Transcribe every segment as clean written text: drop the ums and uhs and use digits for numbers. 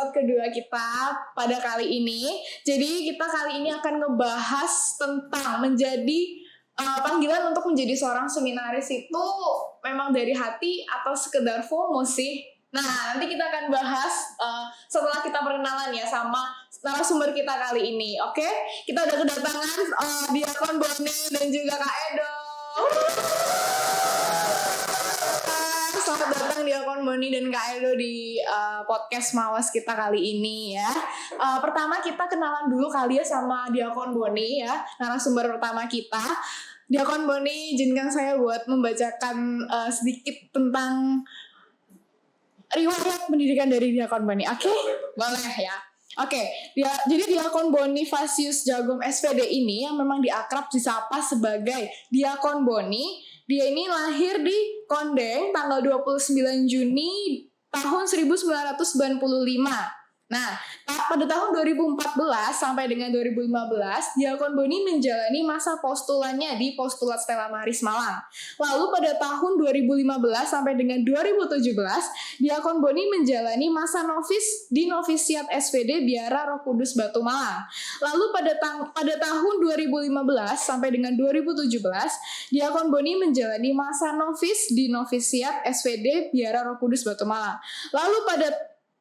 episode kedua kita pada kali ini. Jadi kita kali ini akan ngebahas tentang menjadi panggilan untuk menjadi seorang seminaris itu memang dari hati atau sekedar FOMO sih. Nah, nanti kita akan bahas setelah kita perkenalan ya sama narasumber kita kali ini. Oke? Kita udah kedatangan Diakon Boni dan juga Kak Edo. Selamat datang Diakon Boni dan Kak Edo di podcast Mawas kita kali ini ya. Pertama kita kenalan dulu kali ya sama Diakon Boni ya, narasumber pertama kita. Diakon Boni, izinkan saya buat membacakan sedikit tentang riwayat pendidikan dari Diakon Boni. Oke? Boleh ya. Oke, jadi Diakon Bonifasius Jagom SPD ini yang memang diakrab disapa sebagai Diakon Boni. Dia ini lahir di Kondeng tanggal 29 Juni tahun 1995. Nah, pada tahun 2014 sampai dengan 2015, Diakon Boni menjalani masa postulannya di Postulat Stella Maris Malang. Lalu pada tahun 2015 sampai dengan 2017, Diakon Boni menjalani masa novis di Novisiat SPD Biara Roh Kudus Batu Malang. Lalu pada tahun 2015 sampai dengan 2017, Diakon Boni menjalani masa novis di Novisiat SPD Biara Roh Kudus Batu Malang. Lalu pada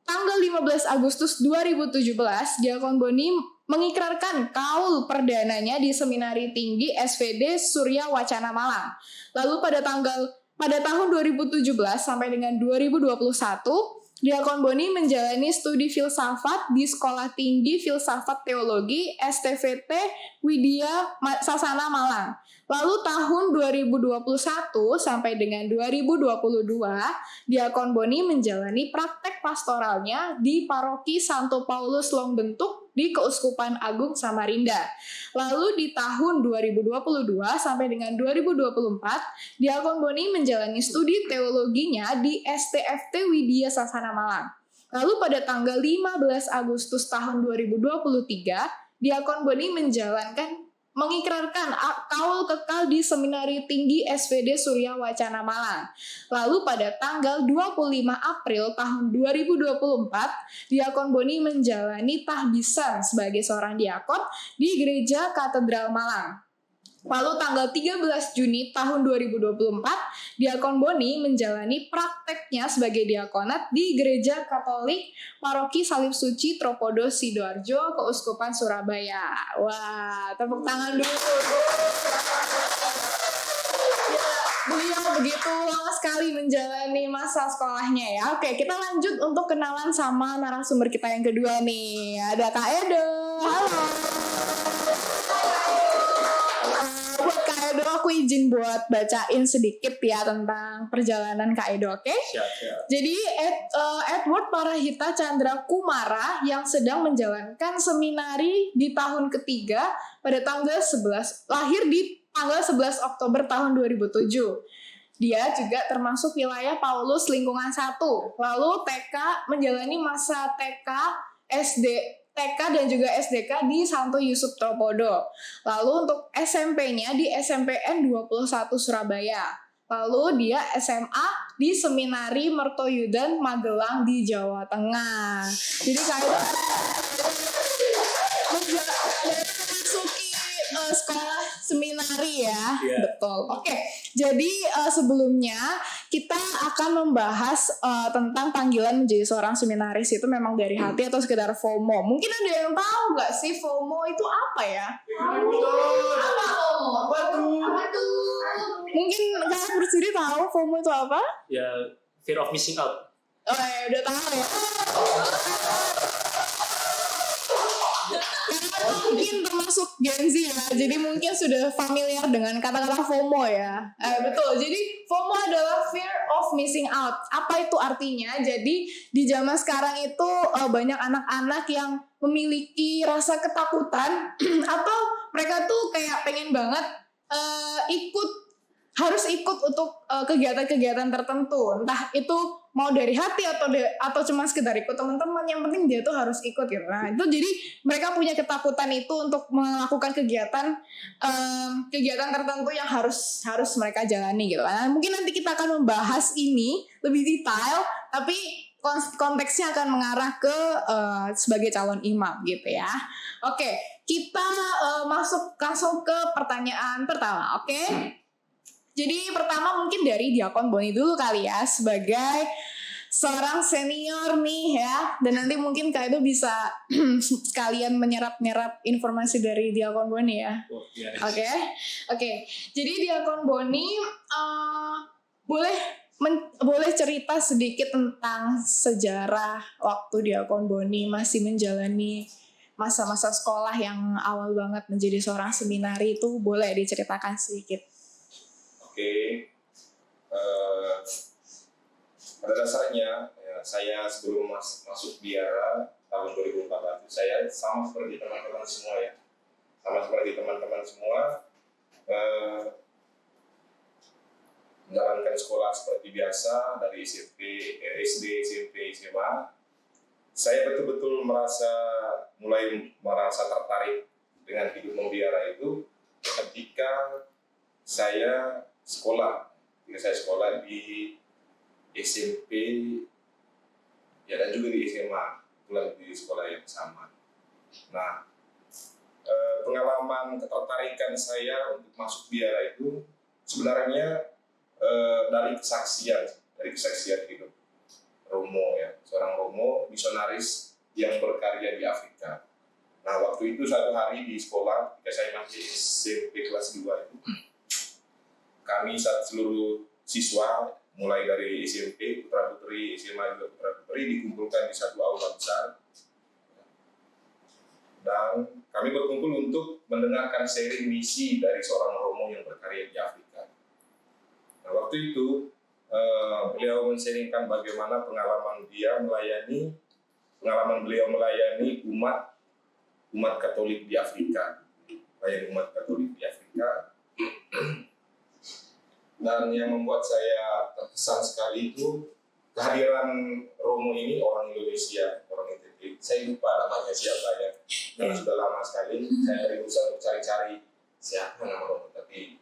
tanggal 15 Agustus 2017, Diakon Boni mengikrarkan kaul perdananya di Seminari Tinggi SPD Surya Wacana Malang. Lalu pada tahun 2017 sampai dengan 2021, Diakon Boni menjalani studi filsafat di Sekolah Tinggi Filsafat Teologi STVT Widya Sasana Malang. Lalu tahun 2021 sampai dengan 2022, Diakon Boni menjalani praktek pastoralnya di Paroki Santo Paulus Longbentuk di Keuskupan Agung Samarinda. Lalu di tahun 2022 sampai dengan 2024, Diakon Boni menjalani studi teologinya di STFT Widya Sasana Malang. Lalu pada tanggal 15 Agustus tahun 2023, Diakon Boni mengikrarkan kaul kekal di Seminari Tinggi SPD Surya Wacana Malang. Lalu pada tanggal 25 April tahun 2024, Diakon Boni menjalani tahbisan sebagai seorang diakon di Gereja Katedral Malang. Lalu tanggal 13 Juni tahun 2024, Diakon Boni menjalani prakteknya sebagai diakonat di Gereja Katolik Paroki Salib Suci Tropodo Sidoarjo, Keuskupan Surabaya. Wah, tepuk tangan dulu. Beliau begitu lama sekali menjalani masa sekolahnya ya. Oke, kita lanjut untuk kenalan sama narasumber kita yang kedua nih. Ada Kak Edo. Halo. Aku izin buat bacain sedikit ya tentang perjalanan Kak Edo, oke? Siap. Jadi Edward Parahita Chandra Kumara yang sedang menjalankan seminari di tahun ketiga pada tanggal 11, lahir di tanggal 11 Oktober tahun 2007. Dia juga termasuk wilayah Paulus lingkungan 1. Lalu menjalani masa TK dan juga SDK di Santo Yusuf Tropodo. Lalu untuk SMP-nya di SMPN 21 Surabaya. Lalu dia SMA di Seminari Mertoyudan Magelang di Jawa Tengah. Jadi kayak memasuki sekolah seminari ya. Yeah. Betul. Oke. Jadi sebelumnya kita akan membahas tentang panggilan menjadi seorang seminaris itu memang dari hati atau sekedar FOMO. Mungkin ada yang tahu nggak sih FOMO itu apa ya? Apa tuh? Mungkin kalian berdiri tahu FOMO itu apa? Ya, fear of missing out. Oh ya, udah tahu ya. Mungkin termasuk Gen Z ya, jadi mungkin sudah familiar dengan kata-kata FOMO ya. Betul, jadi FOMO adalah fear of missing out. Apa itu artinya? Jadi di zaman sekarang itu banyak anak-anak yang memiliki rasa ketakutan atau mereka tuh kayak pengen banget harus ikut untuk kegiatan-kegiatan tertentu, entah itu mau dari hati atau cuma sekedar ikut teman-teman, yang penting dia tuh harus ikut gitu. Nah itu jadi mereka punya ketakutan itu untuk melakukan kegiatan tertentu yang harus mereka jalani gitu. Nah mungkin nanti kita akan membahas ini lebih detail, tapi konteksnya akan mengarah ke sebagai calon imam gitu ya. Oke, kita masuk langsung ke pertanyaan pertama. Oke. Jadi pertama mungkin dari Diakon Boni dulu kali ya, sebagai seorang senior nih ya, dan nanti mungkin Kak Edo bisa sekalian menyerap informasi dari Diakon Boni ya. Oke. Jadi Diakon Boni boleh cerita sedikit tentang sejarah waktu Diakon Boni masih menjalani masa-masa sekolah yang awal banget menjadi seorang seminari itu, boleh diceritakan sedikit. Oke. Pada dasarnya ya, saya sebelum masuk biara tahun 2014 saya sama seperti teman-teman semua ya, menjalankan sekolah seperti biasa dari SD, SMP, SMA. Saya betul-betul mulai merasa tertarik dengan hidup membiara itu ketika saya sekolah di SMP ya, dan juga di SMA, kebetulan di sekolah yang sama. Nah, pengalaman ketertarikan saya untuk masuk biara itu sebenarnya dari kesaksian hidup Romo ya, seorang Romo misionaris yang berkarya di Afrika. Nah, waktu itu satu hari di sekolah ketika saya masih SMP kelas 2 itu, kami seluruh siswa mulai dari SMP, putra-putri, SMA juga putra-putri dikumpulkan di satu aula besar. Dan kami berkumpul untuk mendengarkan sharing misi dari seorang Romo yang berkarya di Afrika. Nah, waktu itu beliau men-sharingkan bagaimana pengalaman beliau melayani umat Katolik di Afrika. Dan yang membuat saya terkesan sekali itu kehadiran Romo ini, orang Indonesia, orang NTT. Saya lupa namanya siapa ya, karena sudah lama sekali. Saya berusaha untuk cari-cari siapa nama Romo, tapi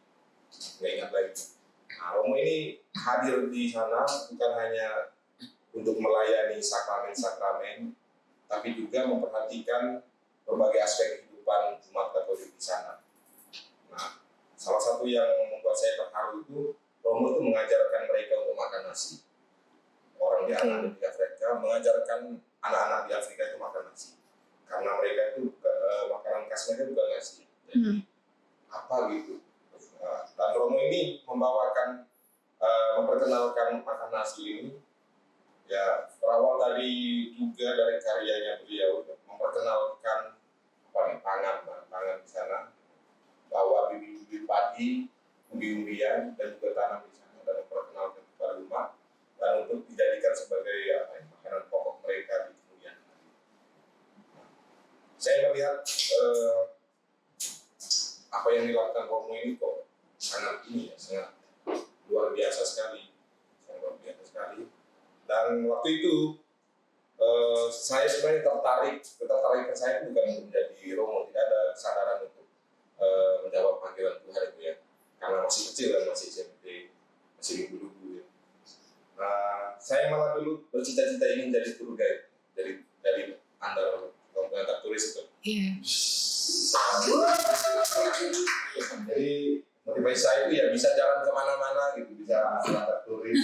nggak ingat lagi. Nah, Romo ini hadir di sana bukan hanya untuk melayani sakramen-sakramen, tapi juga memperhatikan berbagai aspek kehidupan umat Katolik di sana. Nah, salah satu yang membuat saya terharu itu Romo itu mengajarkan mereka untuk makan nasi. Orang di Afrika mengajarkan anak-anak di Afrika itu makan nasi, karena mereka itu makanan khas mereka bukan nasi. Jadi apa gitu. Dan Romo ini memperkenalkan makan nasi ini ya, berawal dari karyanya beliau memperkenalkan pangan di sana, bawa bibit-bibit padi, umbi-umbian dan juga tanam di sana, dan memperkenalkan kepada umat dan untuk dijadikan sebagai makanan pokok mereka di kemudian hari. Saya melihat apa yang dilakukan Romo ini kok sangat luar biasa sekali. Dan waktu itu saya sebenarnya ketertarikan saya bukan untuk menjadi Romo, tidak ada kesadaran untuk menjawab panggilan Tuhan itu ya, karena masih kecil dan masih SMP, masih lugu-lugu ya. Nah, saya malah dulu bercita-cita ingin jadi tour guide, dari antar turis itu. Jadi motivasi saya itu ya bisa jalan kemana-mana gitu, bisa antar turis,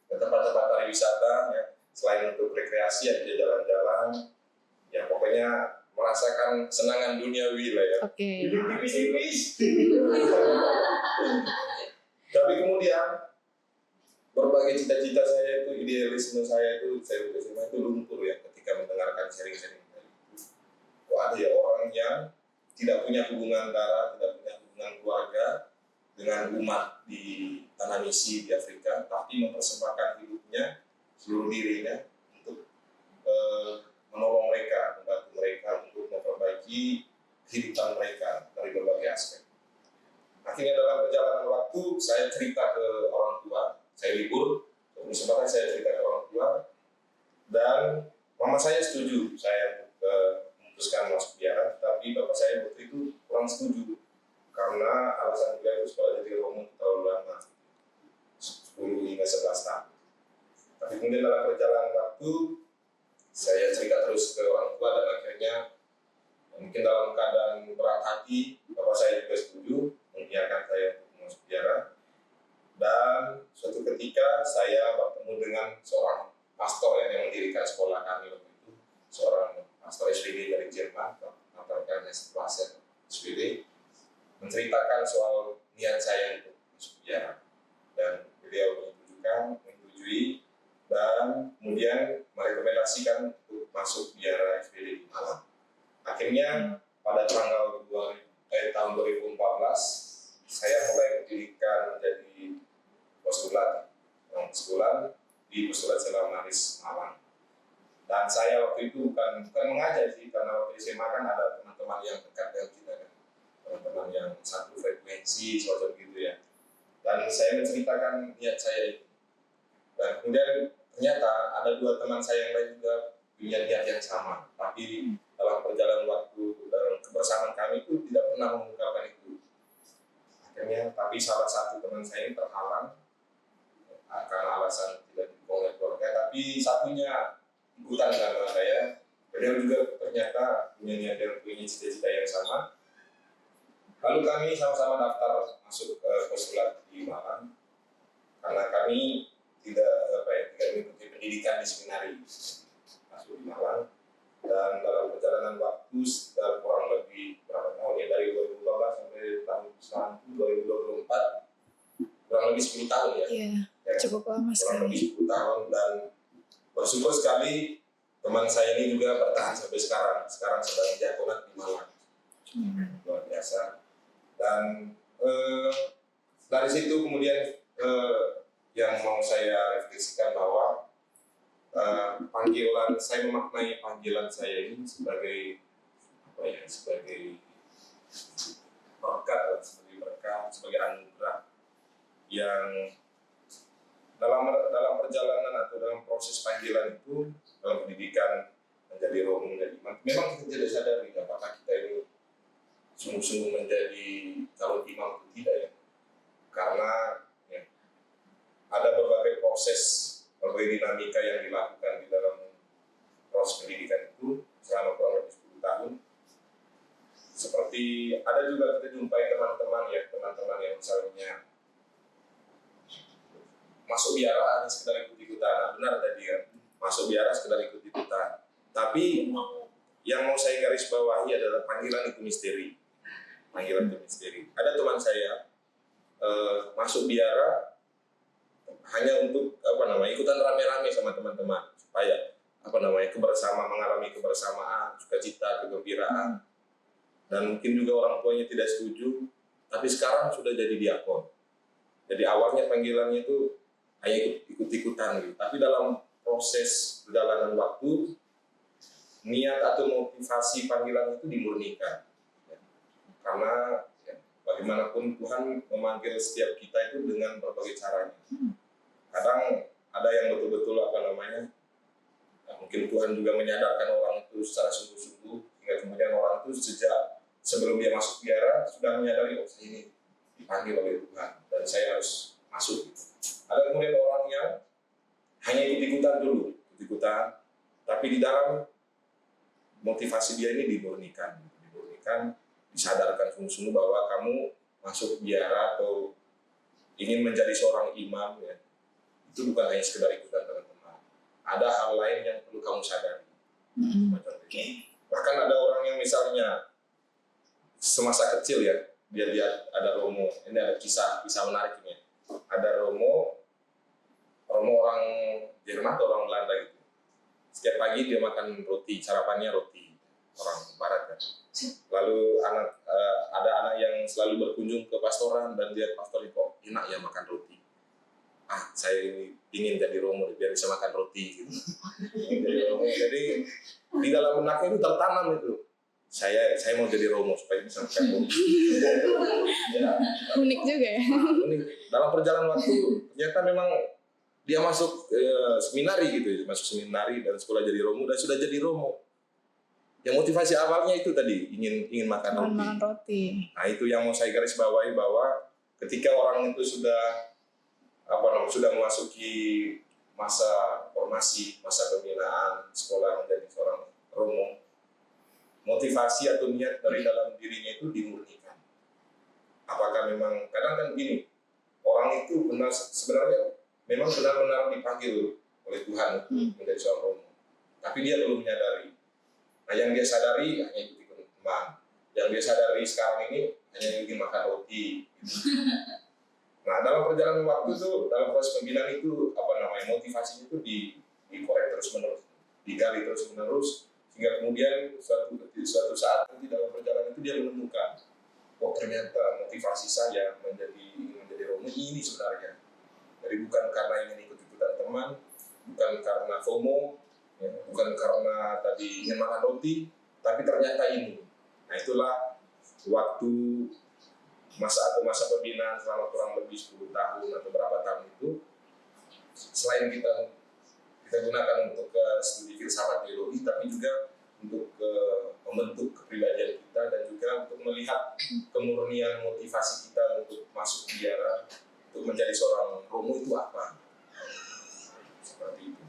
ke tempat-tempat pariwisata ya. Selain untuk rekreasi ya bisa jalan-jalan, ya pokoknya merasakan kesenangan duniawi lah ya. Tapi kemudian berbagai cita-cita saya itu, idealisme saya itu luntur ya ketika mendengarkan sharing-sharing tadi. Ada ya orang yang tidak punya hubungan darah, tidak punya hubungan keluarga dengan umat di tanah misi di Afrika, tapi mempersembahkan hidupnya, seluruh dirinya untuk menolong mereka, membantu mereka untuk memperbaiki kehidupan mereka dari berbagai aspek. Akhirnya dalam perjalanan waktu saya cerita ke orang tua, saya libur, kesempatan saya cerita ke orang tua, dan mama saya setuju saya memutuskan masuk biara, tapi bapak saya waktu itu kurang setuju karena alasan beliau itu sekolah jadi Romo terlalu lama, 10 hingga 11 tahun. Tapi kemudian dalam perjalanan waktu saya cerita terus ke orang tua dan akhirnya mungkin dalam keadaan berat hati, bapak saya juga setuju mengiyakan saya untuk masuk biara. Dan suatu ketika saya bertemu dengan seorang pastor yang mendirikan sekolah kami waktu itu, seorang pastor SWD dari Jerman, Pastor Ernest Plaser SWD, menceritakan soal niat saya untuk masuk biara. Dan beliau menyetujui dan kemudian merekomendasikan untuk masuk biara SWD di Malang. Akhirnya pada tanggal tahun 2014 saya mulai mendirikan menjadi postulat di postulat Selamaris Malang. Dan saya waktu itu bukan mengajar sih, karena waktu SMA kan ada teman-teman yang dekat dengan kita kan, teman-teman yang satu frekuensi semacam gitu ya. Dan saya menceritakan niat saya itu. Dan kemudian ternyata ada dua teman saya yang lain juga punya niat yang sama, tapi dalam perjalanan waktu dalam kebersamaan kami itu tidak pernah mengungkapkan itu. Akhirnya, tapi salah satu teman saya ini terhalang karena alasan tidak didukung oleh keluarga, tapi satunya ikutan dengan saya. Beliau juga ternyata punya niat dan punya cita-cita yang sama. Lalu kami sama-sama daftar masuk postulat di Malang karena kami tidak mengikuti pendidikan di seminari, masuk di Malang. Dan dalam perjalanan waktu sekitar kurang lebih berapa tahun ya, dari 2012 sampai tahun sekarang 2024, kurang lebih 10 tahun ya. Iya, Ya, cukup lama kurang lebih sekali. 10 tahun, dan bersyukur sekali teman saya ini juga bertahan sampai sekarang sedang diakonat di Malang. Luar biasa. Dan dari situ kemudian yang mau saya refleksikan bahwa panggilan saya, memaknai panggilan saya ini sebagai sebagai berkat, sebagai anugerah yang dalam perjalanan atau dalam proses panggilan itu, dalam pendidikan menjadi romo, menjadi imam, memang kita tidak sadari apakah kita ini sungguh-sungguh menjadi calon imam atau tidak ya, karena ya, ada berbagai proses, berbagai dinamika yang dilakukan di dalam proses pendidikan itu selama kurang lebih 10 tahun. Seperti ada juga kita jumpai teman-teman yang misalnya masuk biara hanya sekedar ikut-ikutan. Benar tadi kan, masuk biara sekedar ikut-ikutan. Tapi yang mau saya garis bawahi adalah panggilan itu misteri. Panggilan itu misteri. Ada teman saya masuk biara hanya untuk ikutan rame-rame sama teman-teman supaya mengalami kebersamaan, sukacita, kegembiraan. Dan mungkin juga orang tuanya tidak setuju, tapi sekarang sudah jadi diakon. Jadi awalnya panggilannya itu hanya ikut-ikutan gitu. Tapi dalam proses perjalanan waktu, niat atau motivasi panggilan itu dimurnikan. Karena bagaimanapun Tuhan memanggil setiap kita itu dengan berbagai caranya. Kadang ada yang betul-betul mungkin Tuhan juga menyadarkan orang itu secara sungguh-sungguh, hingga kemudian orang itu sebelum dia masuk biara sudah menyadari, saya ini dipanggil oleh Tuhan dan saya harus masuk. Ada kemudian orang yang hanya ikut-ikutan dulu, tapi di dalam motivasi dia ini dimurnikan, disadarkan sungguh-sungguh bahwa kamu masuk biara atau ingin menjadi seorang imam ya, itu bukan hanya sekedar ikutan teman-teman. Ada hal lain yang perlu kamu sadari. Bahkan ada orang yang misalnya semasa kecil ya, dia lihat ada romo. Ini ada kisah menarik ini. Ada romo orang Jerman atau orang Belanda gitu. Setiap pagi dia makan roti, sarapannya roti, orang barat kan. Lalu ada anak yang selalu berkunjung ke pastoran dan lihat pastor itu kok enak ya makan roti. Saya ini ingin jadi romo biar bisa makan roti gitu. Jadi di dalam benaknya itu tertanam itu. Saya mau jadi romo supaya bisa makan roti. Ya. Unik juga ya. Unik. Dalam perjalanan waktu ternyata memang dia masuk seminari gitu, masuk seminari dan sekolah jadi romo dan sudah jadi romo. Yang motivasi awalnya itu tadi ingin makan roti. Nah itu yang mau saya garis bawahi, bahwa ketika orang itu sudah memasuki masa formasi, masa pembinaan sekolah menjadi seorang Romo, motivasi atau niat dari dalam dirinya itu dimurnikan. Apakah memang, kadang kan gini, orang itu sebenarnya memang benar-benar dipanggil oleh Tuhan untuk menjadi seorang Romo, tapi dia belum menyadari. Nah, yang dia sadari hanya ikut teman, yang dia sadari sekarang ini hanya ingin makan roti. Nah, dalam perjalanan waktu itu, dalam proses pembinaan itu, motivasinya itu dikorek terus-menerus, digali terus-menerus, sehingga kemudian suatu saat nanti dalam perjalanan itu dia menemukan, oh ternyata motivasi saya ingin menjadi Romo ini sebenarnya. Jadi bukan karena ingin ikut-ikutan teman, bukan karena FOMO, ya, bukan karena tadi ingin makan roti, tapi ternyata ini. Nah, itulah waktu masa pembinaan selama kurang lebih 10 tahun atau berapa tahun itu, selain kita gunakan untuk studi filsafat teologi, tapi juga untuk membentuk kepribadian kita dan juga untuk melihat kemurnian motivasi kita untuk masuk biara, untuk menjadi seorang Romo itu apa. Seperti itu.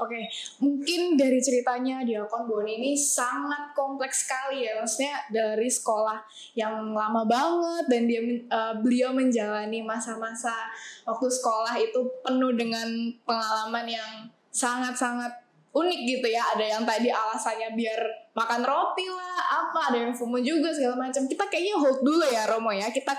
Oke. Mungkin dari ceritanya Diakon Boni ini sangat kompleks sekali ya. Maksudnya dari sekolah yang lama banget dan beliau menjalani masa-masa waktu sekolah itu penuh dengan pengalaman yang sangat-sangat unik gitu ya. Ada yang tadi alasannya biar makan roti lah, ada yang FOMO juga segala macam. Kita kayaknya hold dulu ya Romo ya. Kita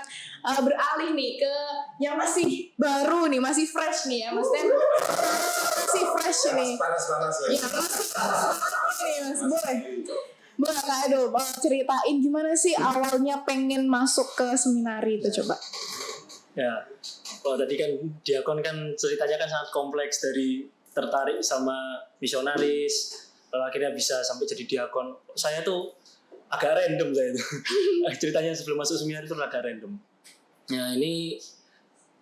beralih nih ke yang masih baru nih, masih fresh nih ya. Maksudnya masih fresh nih. Panas-panas ya. Iya, masih panas nih Mas. Boleh Kak Edo ceritain gimana sih awalnya pengen masuk ke seminari itu coba. Ya, kalau tadi kan diakon kan ceritanya kan sangat kompleks, dari tertarik sama misionaris, lalu akhirnya bisa sampai jadi diakon. Saya tuh agak random saya itu. Ceritanya sebelum masuk seminari itu agak random. Nah, ini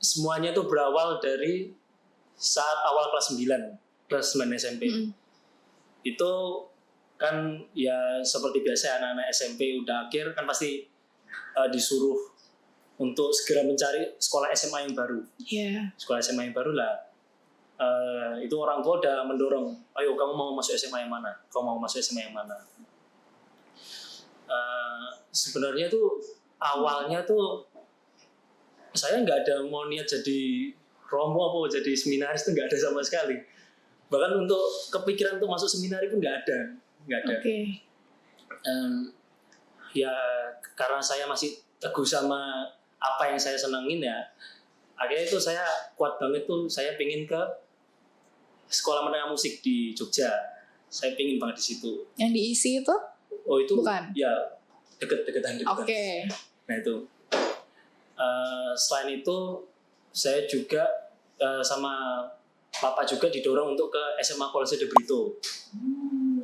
semuanya tuh berawal dari saat awal kelas 9 SMP. Itu kan ya seperti biasa anak-anak SMP udah akhir kan pasti disuruh untuk segera mencari sekolah SMA yang baru. Sekolah SMA yang baru lah. Itu orang tua udah mendorong, ayo kamu mau masuk SMA yang mana? Sebenarnya tuh awalnya tuh saya nggak ada mau niat jadi Romo apa jadi seminaris, itu nggak ada sama sekali. Bahkan untuk kepikiran untuk masuk seminari pun nggak ada. Ya karena saya masih teguh sama apa yang saya senangin ya, akhirnya itu saya kuat banget tuh, saya pengen ke sekolah menengah musik di Jogja. Saya pengen banget di situ. Yang diisi itu? Oh itu bukan? Ya deket-deketan. Nah itu. Selain itu saya juga sama papa juga didorong untuk ke SMA Kolose de Brito.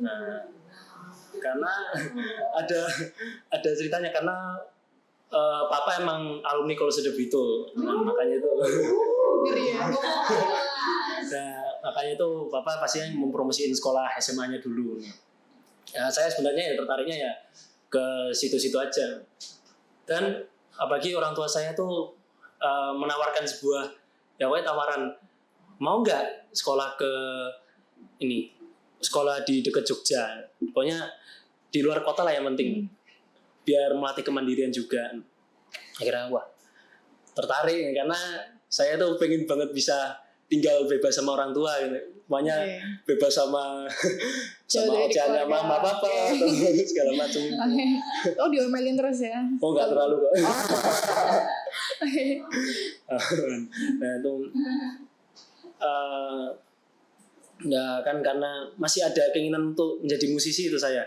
Nah, karena ada ceritanya, karena papa emang alumni Kolose de Brito. Nah, makanya itu. Nah, makanya itu papa pasti mempromosiin sekolah SMA-nya dulu. Ya, saya sebenarnya ya tertariknya ya ke situ-situ aja. Dan apalagi orang tua saya tuh menawarkan sebuah tawaran, mau nggak sekolah sekolah di dekat Jogja, pokoknya di luar kota lah yang penting, biar melatih kemandirian juga. Akhirnya wah tertarik, karena saya tuh pengen banget bisa tinggal bebas sama orang tua gitu. Pokoknya bebas sama ocehannya mama papa atau segala macam. Oh diomelin terus ya? Oh nggak terlalu kok. Nah itu ya kan karena masih ada keinginan untuk menjadi musisi itu saya.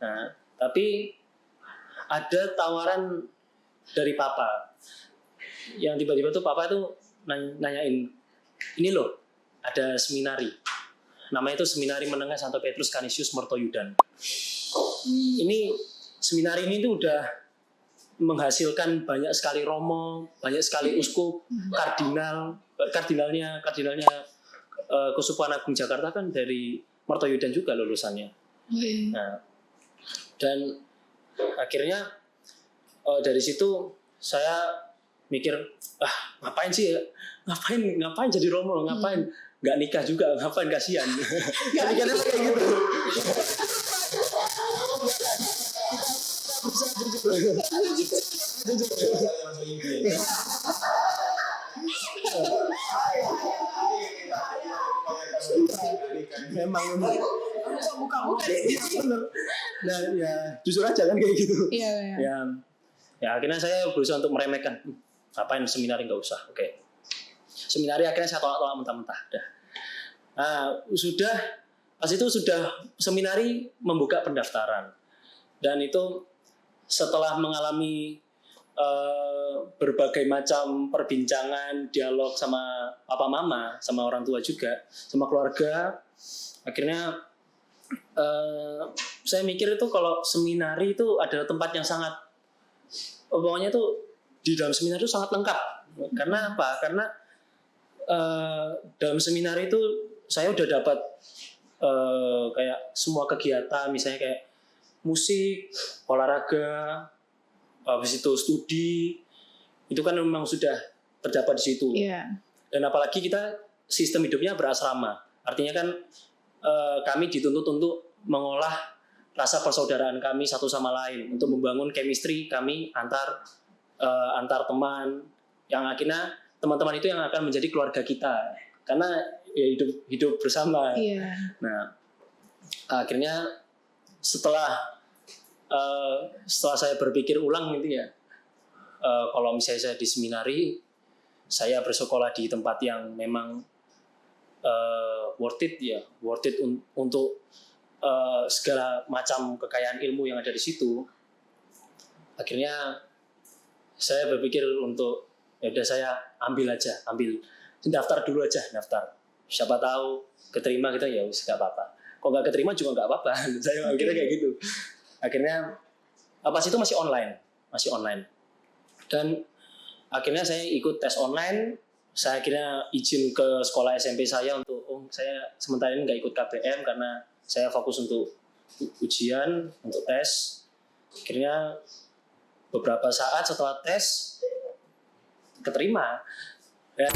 Nah tapi ada tawaran dari papa, yang tiba-tiba tuh papa tuh nanyain, ini loh ada seminari, namanya itu Seminari Menengah Santo Petrus Canisius Mertoyudan. Ini seminari ini tuh udah menghasilkan banyak sekali romo, banyak sekali uskup, kardinalnya Keuskupan Agung Jakarta kan dari Mertoyudan juga lulusannya. Nah, dan akhirnya dari situ saya mikir ngapain sih ya? ngapain jadi Romo, ngapain nggak nikah juga, ngapain, kasihan. Pikirannya kayak gitu. Memang Buka-buka. bener. Nah ya jujur aja kan kayak gitu. Iya. Ya akhirnya saya berusaha untuk meremehkan. Ngapain seminari, nggak usah. Oke. Seminari akhirnya saya tolak mentah-mentah. Pas itu sudah seminari membuka pendaftaran. Dan itu setelah mengalami berbagai macam perbincangan, dialog sama papa mama, sama orang tua juga, sama keluarga, akhirnya saya mikir itu kalau seminari itu adalah tempat yang sangat, pokoknya tuh di dalam seminari itu sangat lengkap. Karena apa? Karena dalam seminari itu saya udah dapat kayak semua kegiatan, misalnya kayak musik, olahraga, habis itu studi, itu kan memang sudah terdapat di situ. Iya. Dan apalagi kita sistem hidupnya berasrama, artinya kan kami dituntut untuk mengolah rasa persaudaraan kami satu sama lain, untuk membangun chemistry kami antar teman, yang akhirnya teman-teman itu yang akan menjadi keluarga kita, karena ya hidup bersama. Iya. Nah akhirnya setelah saya berpikir ulang gitu ya, kalau misalnya saya di seminari, saya bersekolah di tempat yang memang worth it untuk segala macam kekayaan ilmu yang ada di situ. Akhirnya saya berpikir untuk ya udah saya ambil daftar dulu aja, siapa tahu keterima kita, ya wis nggak apa-apa. Kok nggak keterima juga nggak apa-apa. Saya akhirnya kayak gitu. Akhirnya pas itu masih online, dan akhirnya saya ikut tes online. Saya akhirnya izin ke sekolah SMP saya untuk saya sementara ini nggak ikut KBM karena saya fokus untuk ujian, untuk tes. Akhirnya beberapa saat setelah tes keterima ya.